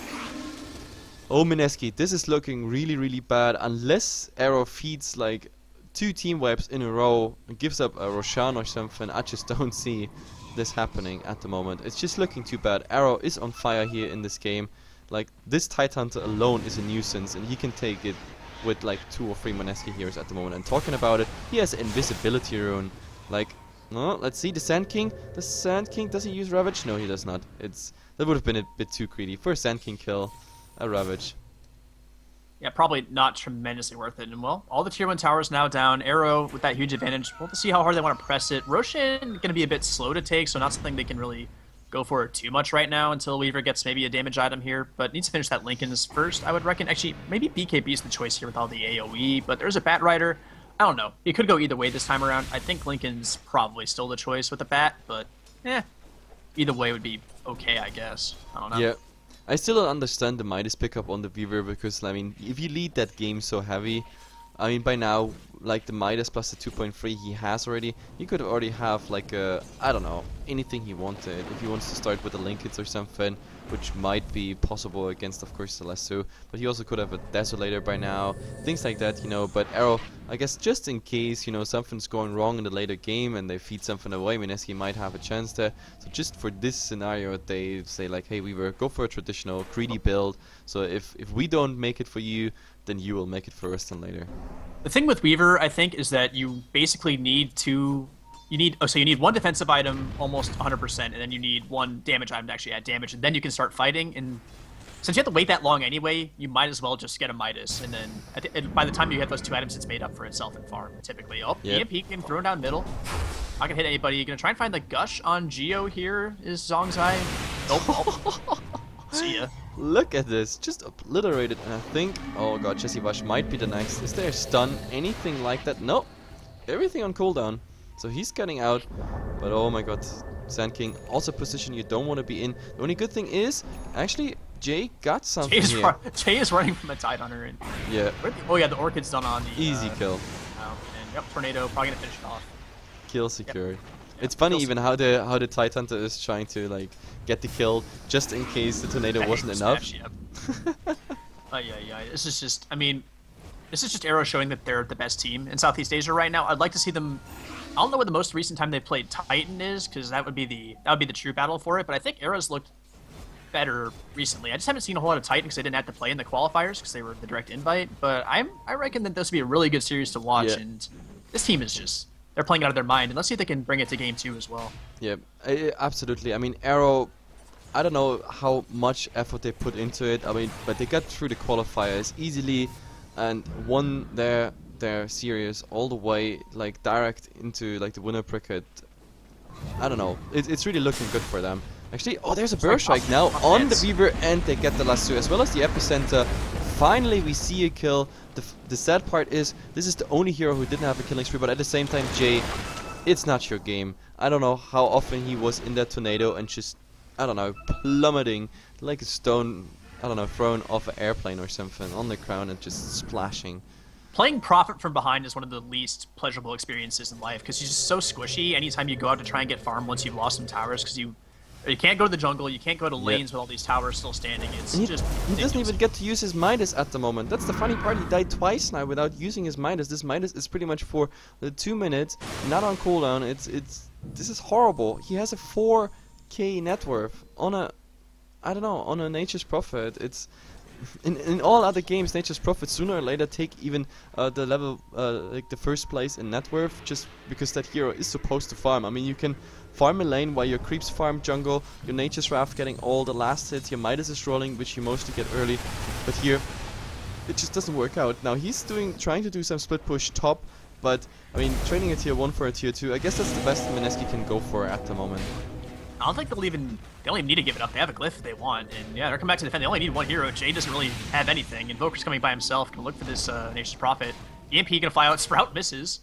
oh Mineski, this is looking really bad unless Arrow feeds like 2 team wipes in a row and gives up a Roshan or something. I just don't see this happening at the moment. It's just looking too bad. Arrow is on fire here in this game. Like, this Tide Hunter alone is a nuisance, and he can take it with like 2 or 3 Mineski heroes at the moment. And talking about it, he has invisibility rune. Like, no, let's see the Sand King. The Sand King, does he use Ravage? No, he does not. That would have been a bit too greedy. For a Sand King kill, a Ravage. Yeah, probably not tremendously worth it. And well, all the tier 1 towers now down. Arrow with that huge advantage. We'll have to see how hard they want to press it. Roshan going to be a bit slow to take, so not something they can really go for too much right now until Weaver gets maybe a damage item here, but needs to finish that Linken's first, I would reckon. Actually, maybe BKB is the choice here with all the AoE, but there's a Bat Rider. I don't know. It could go either way this time around. I think Linken's probably still the choice with the Bat, but either way would be okay, I guess. I don't know. Yeah. I still don't understand the Midas pickup on the Weaver because, I mean, if you lead that game so heavy, I mean, by now, like the Midas plus the 2.3 he has already, he could already have like a, I don't know, anything he wanted. If he wants to start with the Linkets or something, which might be possible against, of course, Celestia, but he also could have a Desolator by now, things like that, you know. But Arrow, I guess just in case, you know, something's going wrong in the later game and they feed something away, Mineski might have a chance there. So just for this scenario, they say like, hey Weaver, go for a traditional greedy build, so if we don't make it for you, then you will make it for us then later. The thing with Weaver, I think, is that you basically need to... You need 1 defensive item almost 100%, and then you need 1 damage item to actually add damage, and then you can start fighting. And since you have to wait that long anyway, you might as well just get a Midas, and then by the time you get those 2 items, it's made up for itself in farm, typically. Oh, EMP can throw down middle. Not gonna hit anybody. Gonna try and find the Gush on Geo here, is Zongzai. Nope. See ya. Look at this, just obliterated, and I think, oh god, Jesse Vash might be the next. Is there a stun, anything like that? Nope, everything on cooldown. So he's getting out, but oh my god, Sand King, also a position you don't want to be in. The only good thing is, actually, Jay got something here. Jay is running from a Tidehunter in. Yeah. Oh yeah, the Orchid's done on the... Easy kill. And yep, Tornado, probably gonna finish it off. Kill secured. Yep. It's funny even how the Tidehunter is trying to like get the kill just in case the Tornado wasn't enough. Yep. Yeah. This is just, I mean, this is just Arrow showing that they're the best team in Southeast Asia right now. I'd like to see them. I don't know what the most recent time they played Titan is, because that would be the true battle for it. But I think Arrow's looked better recently. I just haven't seen a whole lot of Titan because they didn't have to play in the qualifiers because they were the direct invite. But I reckon that this would be a really good series to watch. Yeah. And this team is just. They're playing out of their mind, and let's see if they can bring it to Game 2 as well. Yeah, absolutely. I mean, Arrow, I don't know how much effort they put into it. I mean, but they got through the qualifiers easily and won their series all the way, like direct into like the winner bracket. I don't know. It's really looking good for them. Actually, oh, there's a burst strike now on the Weaver, and they get the last two as well as the epicenter. Finally, we see a kill. The sad part is, this is the only hero who didn't have a killing spree, but at the same time, Jay, it's not your game. I don't know how often he was in that tornado and just, I don't know, plummeting like a stone, I don't know, thrown off an airplane or something on the ground and just splashing. Playing Prophet from behind is one of the least pleasurable experiences in life because he's just so squishy anytime you go out to try and get farm once you've lost some towers because you can't go to the jungle, you can't go to lanes with all these towers still standing. It's just he doesn't even get to use his Midas at the moment. That's the funny part. He died twice now without using his Midas. This Midas is pretty much for the 2 minutes, not on cooldown. This is horrible. He has a 4k net worth on a, I don't know, on a Nature's Prophet. It's in all other games, Nature's Prophet sooner or later take even the level like the first place in net worth just because that hero is supposed to farm. I mean, you can farm a lane while your creeps farm jungle, your Nature's Wrath getting all the last hits, your Midas is rolling, which you mostly get early, but here it just doesn't work out. Now he's trying to do some split push top, but I mean, trading a tier 1 for a tier 2, I guess that's the best Mineski can go for at the moment. I don't think they don't even need to give it up. They have a glyph if they want, and yeah, they're coming back to defend. They only need one hero. Jay doesn't really have anything. Invoker's coming by himself. Gonna look for this Nature's Prophet. EMP gonna fly out. Sprout misses.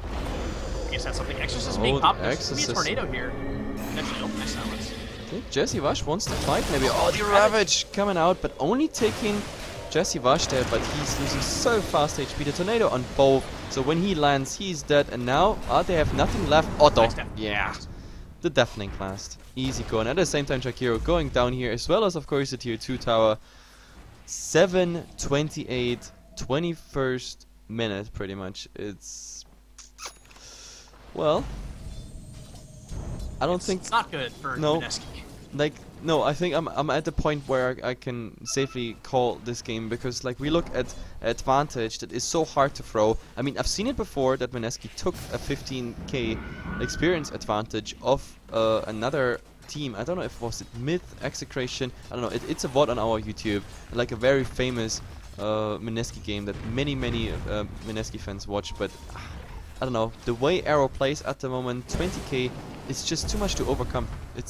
I guess that's something. Exorcism being popped. There's gonna be a tornado here. Actually, oh, nice silence. I think Jesse Vash wants to fight maybe. Oh, the Ravage coming out, but only taking Jesse Vash there, but he's losing so fast HP. The tornado on both, so when he lands, he's dead. And now, they have nothing left. Otto, yeah. The Deafening Blast. Easy going. At the same time, Shakiro going down here, as well as, of course, the tier 2 tower. 7:28, 21st minute, pretty much. It's... Well... I don't think... It's not good for Mineski. Like, no, I think I'm at the point where I can safely call this game, because like we look at advantage that is so hard to throw. I mean, I've seen it before that Mineski took a 15k experience advantage of another team. I don't know if it was Myth, Execration, I don't know, it's a VOD on our YouTube, like a very famous Mineski game that many Mineski fans watch, but I don't know, the way Arrow plays at the moment, 20k, it's just too much to overcome. I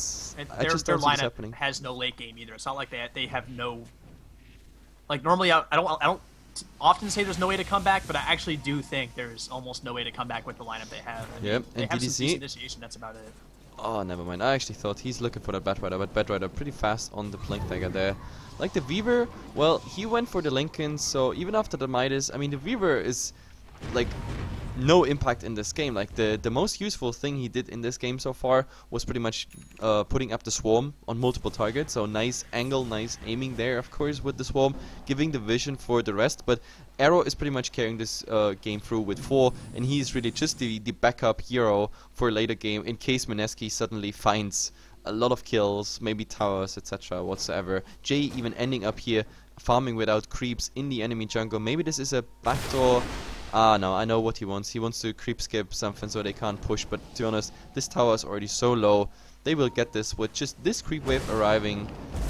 just don't see this happening. Their lineup has no late game either. It's not like they have no... Like, normally I don't often say there's no way to come back, but I actually do think there's almost no way to come back with the lineup they have. I mean, they have some decent initiation, that's about it. Oh, never mind. I actually thought he's looking for the Batrider, but Batrider pretty fast on the Blink Dagger there. Like the Weaver, well, he went for the Lincoln, so even after the Midas, I mean, the Weaver is, like... no impact in this game. Like the most useful thing he did in this game so far was pretty much putting up the swarm on multiple targets. So nice angle, nice aiming there, of course, with the swarm, giving the vision for the rest. But Arrow is pretty much carrying this game through with 4, and he's really just the backup hero for later game in case Mineski suddenly finds a lot of kills, maybe towers, etc. whatsoever. Jay even ending up here farming without creeps in the enemy jungle. Maybe this is a backdoor. Ah, no, I know what he wants. He wants to creep skip something so they can't push, but to be honest, this tower is already so low. They will get this with just this creep wave arriving.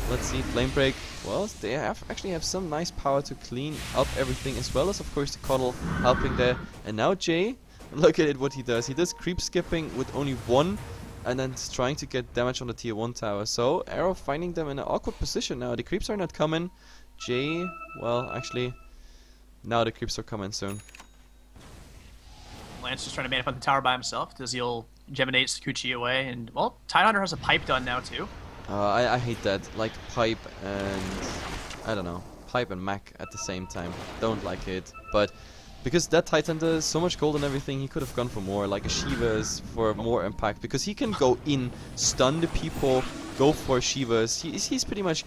Let's see, Flame Break. Well, they actually have some nice power to clean up everything, as well as, of course, the Coddle helping there. And now Jay Look at it, what he does. He does creep skipping with only 1, and then trying to get damage on the tier 1 tower. So Arrow finding them in an awkward position now. The creeps are not coming. Jay, well, actually, now the creeps are coming soon. Lance just trying to man up on the tower by himself. Does he'll Geminate Sakuchi away, and well, Tidehunter has a pipe done now too. I hate that, like pipe and I don't know, pipe and Mac at the same time. Don't like it, but because that Tidehunter is so much gold and everything, he could have gone for more, like a Shivas for more impact, because he can go in, stun the people, go for Shivas. He's pretty much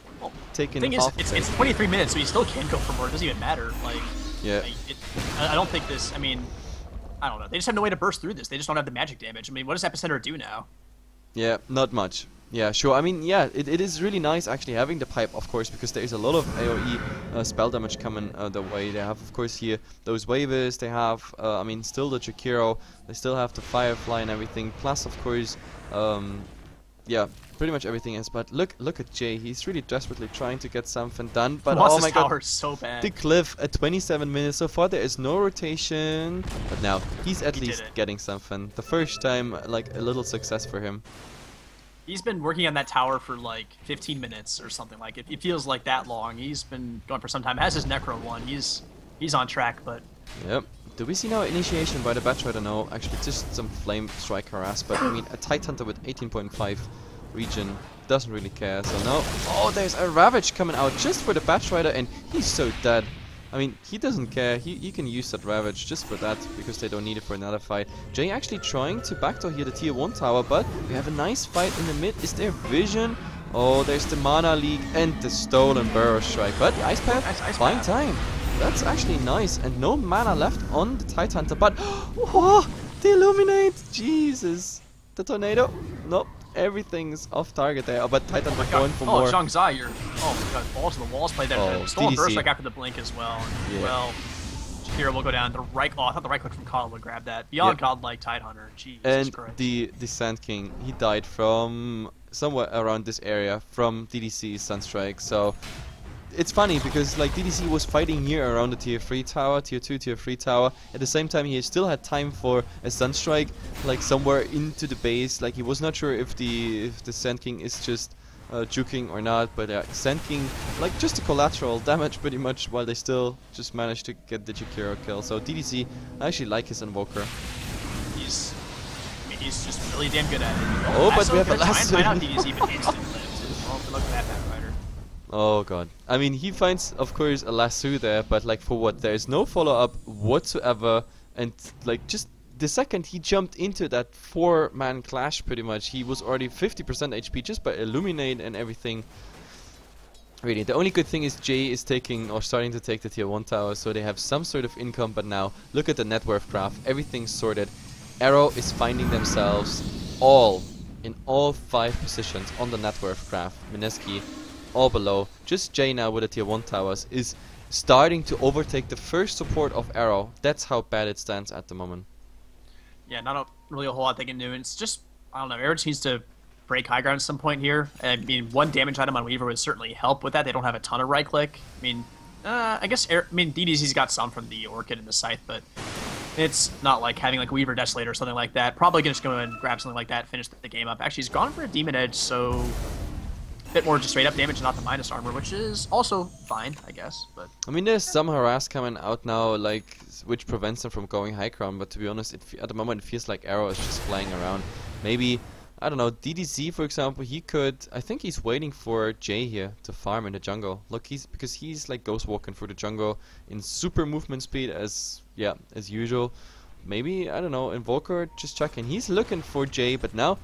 taking half. The thing is, it's 23 minutes, so he still can go for more. It doesn't even matter. Like, yeah. I don't think this. I mean, I don't know. They just have no way to burst through this. They just don't have the magic damage. I mean, what does Epicenter do now? Yeah, not much. Yeah, sure. I mean, yeah, it is really nice actually having the pipe, of course, because there is a lot of AoE spell damage coming the way. They have, of course, here those waivers. They have, I mean, still the Jakiro. They still have the Firefly and everything. Plus, of course, yeah, pretty much everything is. But look at Jay. He's really desperately trying to get something done. But oh my god, so bad. The cliff at 27 minutes. So far there is no rotation. But now he's at least getting something. The first time, like a little success for him. He's been working on that tower for like 15 minutes or something. Like it feels like that long. He's been going for some time. Has his Necro one. He's on track, but. Yep. Do we see now initiation by the Batch? I don't know. Actually, just some Flame Strike harass. But I mean, a Tidehunter with 18.5 region doesn't really care. So no. Oh, there's a Ravage coming out just for the Batch Rider, and he's so dead. I mean, he doesn't care. He can use that Ravage just for that, because they don't need it for another fight. Jay actually trying to backdoor here the tier 1 tower, but we have a nice fight in the mid. Is there vision? Oh, there's the Mana Leak and the Stolen Burrow Strike. But the Ice Path, fine time. That's actually nice. And no mana left on the Tidehunter, but oh, the Illuminate! Jesus. The Tornado? Nope. Everything's off target there, but Tidehunter going for more. Oh, Zhang Zai, you're... Oh my god, balls to the walls played that. Oh, Stolen DDC. Burst like after the blink as well. Yeah. Well, Shakira will go down. The right... Oh, I thought the right click from Kyle would grab that. Beyond godlike Tidehunter. Jesus and Christ. the Sand King, he died from somewhere around this area, from DDC's Sunstrike, so... It's funny because like DDC was fighting here around the tier 3 tower, tier 2, tier 3 tower. At the same time he still had time for a Sunstrike like somewhere into the base. Like he was not sure if the Sand King is just juking or not, but Sand King like just a collateral damage pretty much, while they still just managed to get the Jakiro kill. So DDC, I actually like his Invoker. He's just really damn good at it. Oh, but we have a last find out DDC but instant lives. Well, look at that Batrider. Oh god. I mean, he finds, of course, a lasso there, but like for what? There is no follow-up whatsoever, and like just the second he jumped into that 4-man clash pretty much, he was already 50% HP just by Illuminate and everything. Really, the only good thing is Jay is taking, or starting to take, the tier 1 tower, so they have some sort of income, but now, look at the net worth graph, everything's sorted. Arrow is finding themselves in all 5 positions on the net worth graph. Mineski all below. Just Jay now with the tier 1 towers is starting to overtake the first support of Arrow. That's how bad it stands at the moment. Yeah, not really a whole lot they can do. And it's just, I don't know, Arrow just needs to break high ground at some point here. I mean, 1 damage item on Weaver would certainly help with that. They don't have a ton of right click. I mean, I guess, DDC's got some from the Orchid and the Scythe, but it's not like having like Weaver Desolator or something like that. Probably gonna just go and grab something like that, finish the game up. Actually, he's gone for a Demon Edge, so bit more just straight up damage, not the minus armor, which is also fine, I guess. But I mean, there's some harass coming out now, like which prevents them from going high ground. But to be honest, at the moment it feels like Arrow is just flying around. Maybe, I don't know, DDC for example, he could. I think he's waiting for Jay here to farm in the jungle. Look, because he's like ghost walking through the jungle in super movement speed as usual. Maybe, I don't know, Invoker just checking. He's looking for Jay, but now.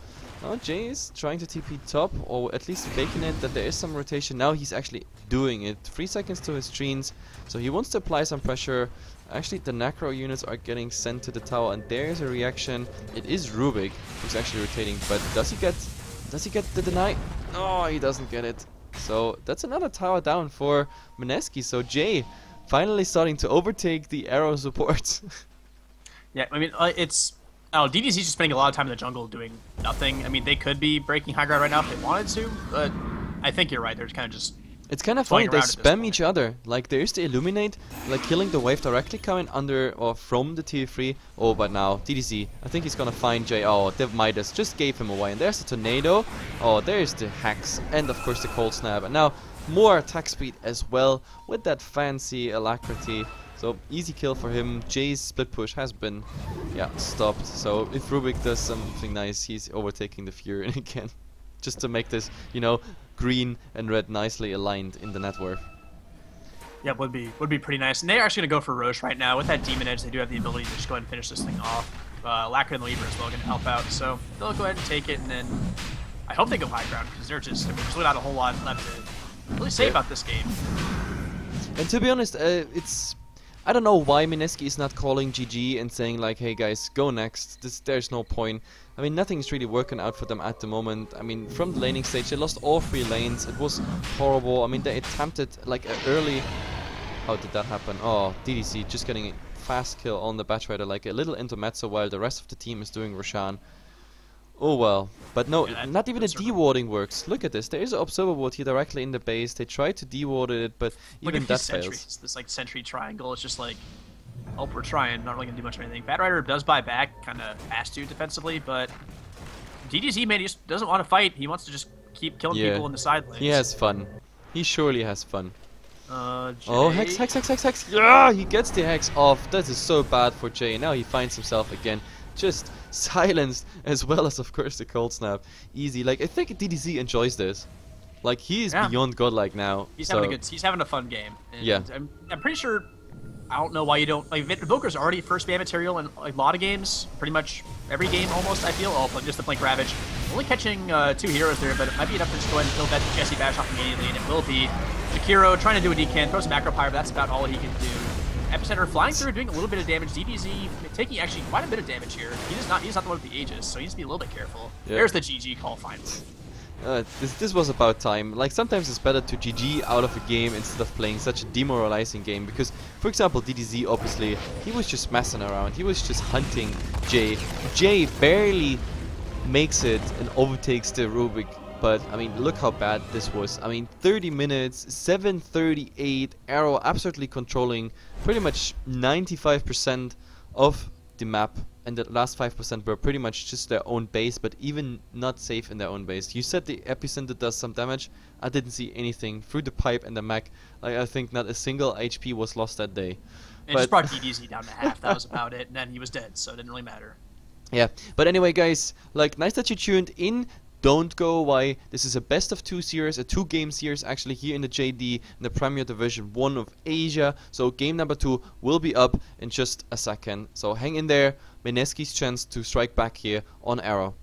Oh, Jay is trying to TP top, or at least faking it that there is some rotation. Now he's actually doing it. 3 seconds to his trees, so he wants to apply some pressure. Actually, the Necro units are getting sent to the tower, and there's a reaction. It is Rubik who's actually rotating, but does he get the deny? Oh, he doesn't get it. So that's another tower down for Mineski. So Jay finally starting to overtake the Arrow support. Yeah, I mean, it's... Oh, DDC's just spending a lot of time in the jungle doing nothing. I mean, they could be breaking high ground right now if they wanted to, but I think you're right. They're kind of just It's kind of funny, they around at this spam point. each other. Like, there's the Illuminate, like killing the wave directly coming under or from the tier 3. Oh, but now, DDZ, I think he's gonna find Jay. Oh, the Midas just gave him away. And there's the Tornado. Oh, there's the Hex. And of course the Cold Snap. And now, more attack speed as well with that fancy Alacrity. So, easy kill for him. Jay's split push has been, yeah, stopped. So, if Rubik does something nice, he's overtaking the Fury again. Just to make this, you know, green and red nicely aligned in the net worth. Yeah, would be pretty nice. And they're actually going to go for Roche right now. With that Demon Edge, they do have the ability to just go ahead and finish this thing off. Lacquer and Lever as well going to help out. So they'll go ahead and take it, and then I hope they go high ground, because they're just, I mean, there's really not a whole lot left to really say about this game. And to be honest, I don't know why Mineski is not calling GG and saying like, hey guys, go next. There's no point. I mean, nothing's really working out for them at the moment. I mean, from the laning stage, they lost all 3 lanes. It was horrible. I mean, they attempted like an early... How did that happen? Oh, DDC just getting a fast kill on the Batrider, like a little intermezzo while the rest of the team is doing Roshan. Oh well. But no, Yeah, not even a D-warding works. Look at this. There is an Observer Ward here directly in the base. They tried to D-ward it, but even that fails. This like sentry triangle is just like, oh, we're trying, not really gonna do much of anything. Batrider does buy back, kind of has to defensively, but DDZ maybe just doesn't want to fight. He wants to just keep killing people in the side lanes. He has fun. He surely has fun. Jay. Oh, Hex, Hex, Hex, Hex, Hex! Yeah, he gets the Hex off. That is so bad for Jay. Now he finds himself again just silenced, as well as of course the Cold Snap. Easy. Like, I think DDZ enjoys this. Like, he is beyond godlike now. He's having a fun game. And yeah. I'm pretty sure. I don't know why you don't, like, Invoker's already first ban material in like, a lot of games, pretty much every game almost, I feel. Oh, just the Blink Ravage. Only catching 2 heroes there, but it might be enough to just go ahead and kill that Jesse Bash off immediately, and it will be Jakiro trying to do a decant, throws a Macro Pyre, but that's about all he can do. Epicenter flying through, doing a little bit of damage. DBZ taking actually quite a bit of damage here. He's not the one with the Aegis, so he needs to be a little bit careful. Yeah. There's the GG call finally. This was about time. Like, sometimes it's better to GG out of a game instead of playing such a demoralizing game, because, for example, DDZ, obviously, he was just messing around. He was just hunting Jay. Jay barely makes it and overtakes the Rubik, but, I mean, look how bad this was. I mean, 30 minutes, 738, Arrow absolutely controlling pretty much 95% of the map. And the last 5% were pretty much just their own base, but even not safe in their own base. You said the Epicenter does some damage. I didn't see anything through the pipe and the mech. Like, I think not a single HP was lost that day. It just brought DDZ down to half. That was about it. And then he was dead, so it didn't really matter. Yeah, but anyway, guys, like, nice that you tuned in. Don't go away. This is a best of 2 series, a 2-game series actually here in the JD, in the Premier Division 1 of Asia. So game number 2 will be up in just a second. So hang in there. Mineski's chance to strike back here on Arrow.